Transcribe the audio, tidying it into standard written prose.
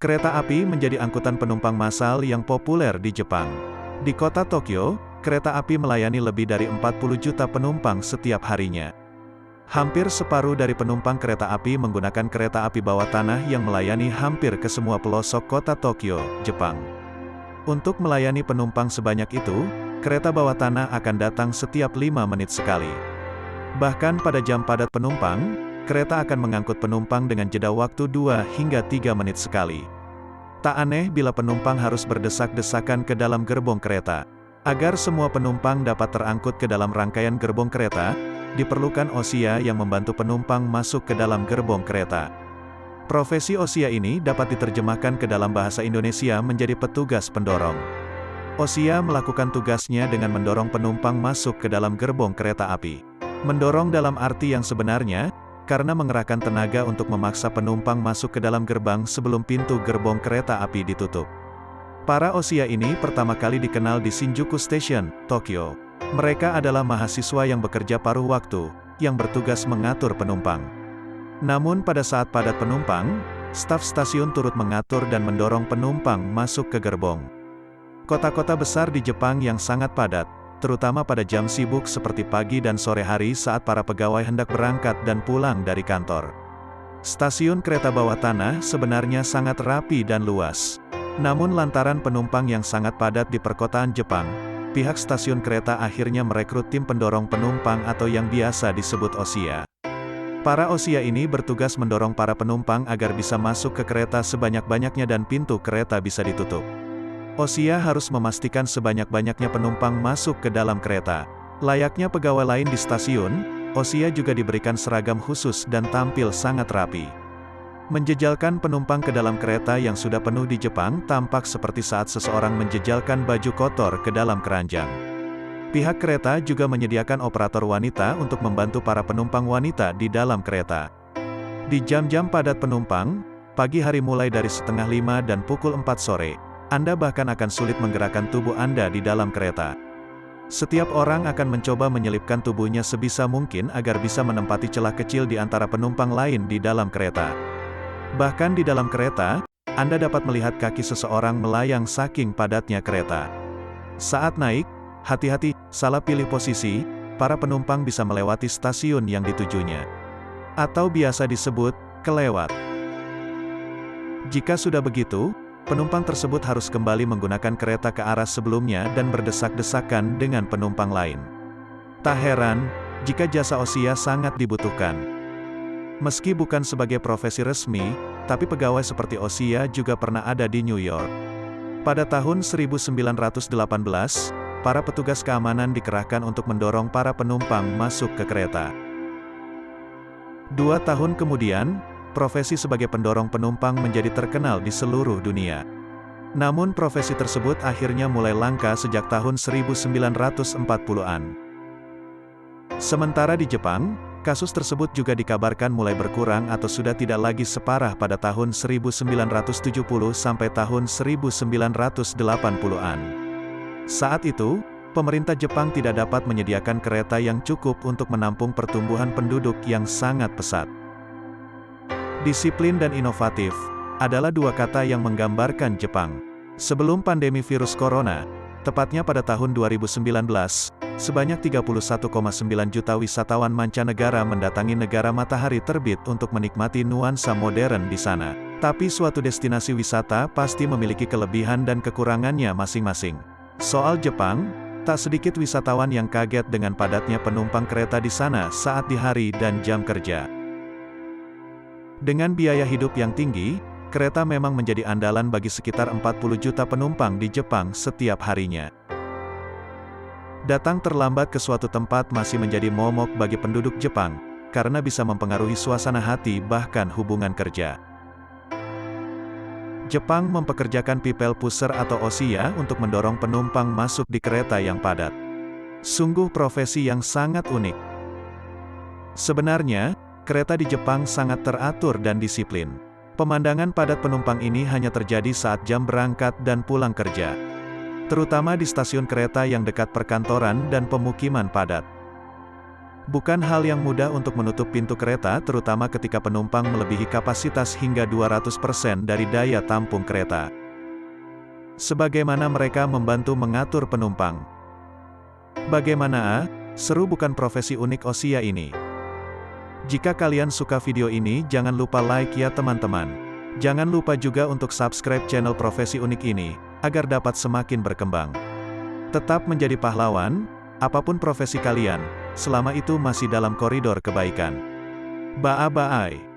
Kereta api menjadi angkutan penumpang massal yang populer di Jepang. Di kota Tokyo, kereta api melayani lebih dari 40 juta penumpang setiap harinya. Hampir separuh dari penumpang kereta api menggunakan kereta api bawah tanah yang melayani hampir ke semua pelosok kota Tokyo, Jepang. Untuk melayani penumpang sebanyak itu, kereta bawah tanah akan datang setiap 5 menit sekali. Bahkan pada jam padat penumpang, kereta akan mengangkut penumpang dengan jeda waktu 2 hingga 3 menit sekali. Tak aneh bila penumpang harus berdesak-desakan ke dalam gerbong kereta. Agar semua penumpang dapat terangkut ke dalam rangkaian gerbong kereta, diperlukan osia yang membantu penumpang masuk ke dalam gerbong kereta. Profesi osia ini dapat diterjemahkan ke dalam bahasa Indonesia menjadi petugas pendorong. Osia melakukan tugasnya dengan mendorong penumpang masuk ke dalam gerbong kereta api. Mendorong dalam arti yang sebenarnya, karena mengerahkan tenaga untuk memaksa penumpang masuk ke dalam gerbang sebelum pintu gerbong kereta api ditutup. Para osia ini pertama kali dikenal di Shinjuku Station, Tokyo. Mereka adalah mahasiswa yang bekerja paruh waktu, yang bertugas mengatur penumpang. Namun pada saat padat penumpang, staf stasiun turut mengatur dan mendorong penumpang masuk ke gerbong. Kota-kota besar di Jepang yang sangat padat, terutama pada jam sibuk seperti pagi dan sore hari saat para pegawai hendak berangkat dan pulang dari kantor. Stasiun kereta bawah tanah sebenarnya sangat rapi dan luas. Namun lantaran penumpang yang sangat padat di perkotaan Jepang, pihak stasiun kereta akhirnya merekrut tim pendorong penumpang atau yang biasa disebut osia. Para osia ini bertugas mendorong para penumpang agar bisa masuk ke kereta sebanyak-banyaknya dan pintu kereta bisa ditutup. Osia harus memastikan sebanyak-banyaknya penumpang masuk ke dalam kereta. Layaknya pegawai lain di stasiun, osia juga diberikan seragam khusus dan tampil sangat rapi. Menjejalkan penumpang ke dalam kereta yang sudah penuh di Jepang tampak seperti saat seseorang menjejalkan baju kotor ke dalam keranjang. Pihak kereta juga menyediakan operator wanita untuk membantu para penumpang wanita di dalam kereta. Di jam-jam padat penumpang, pagi hari mulai dari 4:30 dan pukul 4 sore, Anda bahkan akan sulit menggerakkan tubuh Anda di dalam kereta. Setiap orang akan mencoba menyelipkan tubuhnya sebisa mungkin agar bisa menempati celah kecil di antara penumpang lain di dalam kereta. Bahkan di dalam kereta, Anda dapat melihat kaki seseorang melayang saking padatnya kereta. Saat naik, hati-hati, salah pilih posisi, para penumpang bisa melewati stasiun yang ditujunya. Atau biasa disebut, kelewat. Jika sudah begitu, penumpang tersebut harus kembali menggunakan kereta ke arah sebelumnya dan berdesak-desakan dengan penumpang lain. Tak heran, jika jasa osia sangat dibutuhkan. Meski bukan sebagai profesi resmi, tapi pegawai seperti osia juga pernah ada di New York. Pada tahun 1918, para petugas keamanan dikerahkan untuk mendorong para penumpang masuk ke kereta. 2 tahun kemudian, profesi sebagai pendorong penumpang menjadi terkenal di seluruh dunia. Namun profesi tersebut akhirnya mulai langka sejak tahun 1940-an. Sementara di Jepang, kasus tersebut juga dikabarkan mulai berkurang atau sudah tidak lagi separah pada tahun 1970 sampai tahun 1980-an. Saat itu, pemerintah Jepang tidak dapat menyediakan kereta yang cukup untuk menampung pertumbuhan penduduk yang sangat pesat. Disiplin dan inovatif adalah 2 kata yang menggambarkan Jepang. Sebelum pandemi virus corona, tepatnya pada tahun 2019, sebanyak 31,9 juta wisatawan mancanegara mendatangi negara matahari terbit untuk menikmati nuansa modern di sana. Tapi suatu destinasi wisata pasti memiliki kelebihan dan kekurangannya masing-masing. Soal Jepang, tak sedikit wisatawan yang kaget dengan padatnya penumpang kereta di sana saat di hari dan jam kerja. Dengan biaya hidup yang tinggi, kereta memang menjadi andalan bagi sekitar 40 juta penumpang di Jepang setiap harinya. Datang terlambat ke suatu tempat masih menjadi momok bagi penduduk Jepang, karena bisa mempengaruhi suasana hati bahkan hubungan kerja. Jepang mempekerjakan people pusher atau osia untuk mendorong penumpang masuk di kereta yang padat. Sungguh profesi yang sangat unik. Sebenarnya, kereta di Jepang sangat teratur dan disiplin. Pemandangan padat penumpang ini hanya terjadi saat jam berangkat dan pulang kerja. Terutama di stasiun kereta yang dekat perkantoran dan pemukiman padat. Bukan hal yang mudah untuk menutup pintu kereta terutama ketika penumpang melebihi kapasitas hingga 200% dari daya tampung kereta. Sebagaimana mereka membantu mengatur penumpang. Bagaimana? Seru bukan profesi unik Osia ini? Jika kalian suka video ini jangan lupa like ya teman-teman. Jangan lupa juga untuk subscribe channel profesi unik ini, agar dapat semakin berkembang. Tetap menjadi pahlawan, apapun profesi kalian, selama itu masih dalam koridor kebaikan. Bye-bye.